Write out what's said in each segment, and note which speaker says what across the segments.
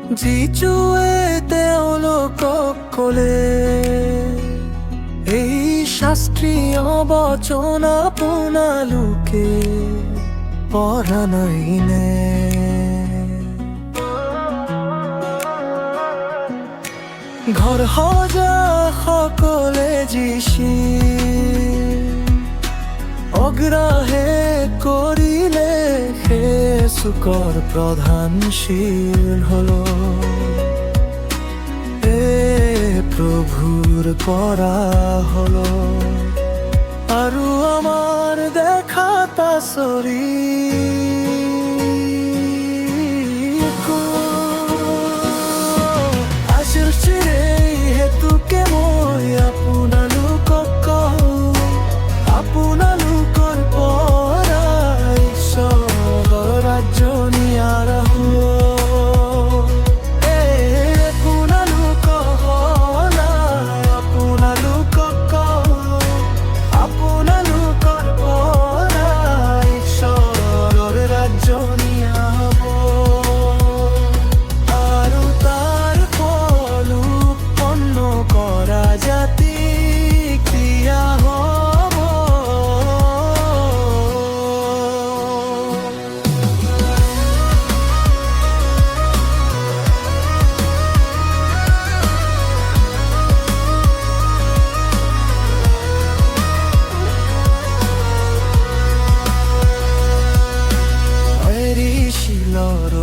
Speaker 1: যিচুৱে তেওঁলোকক ক'লে, এই শাস্ত্ৰীয় বচন আপোনালোকে পঢ়া নাইনে? ঘৰ সজা সকলে যিচি অগ্ৰাহে কৰিলে, সেই চুকৰ প্ৰধানশীল হল। প্ৰভুৰ কৰা হল, আৰু আমাৰ দেখা পাচৰি হেতুকে মই আপোনালোকক কওঁ, আপোনালোকৰ পৰা ঈশ্বৰৰ ৰাজ্য নিয়াৰ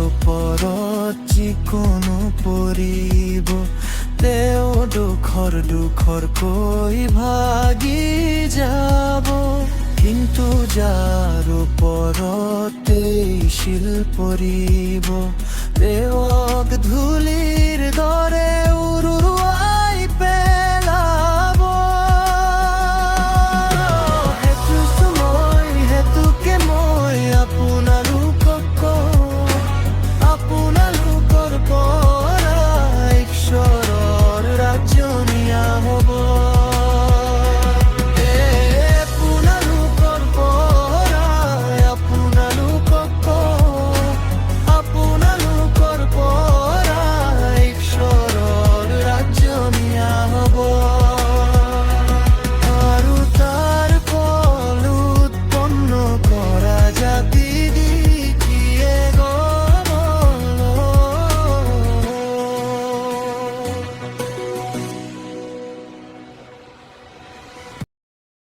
Speaker 1: ওপৰত যিকোনো পৰিব, তেওঁ দুখৰকৈ ভাগি যাব। কিন্তু যাৰ ওপৰতে শিল পৰিব, তেওঁক ধূলি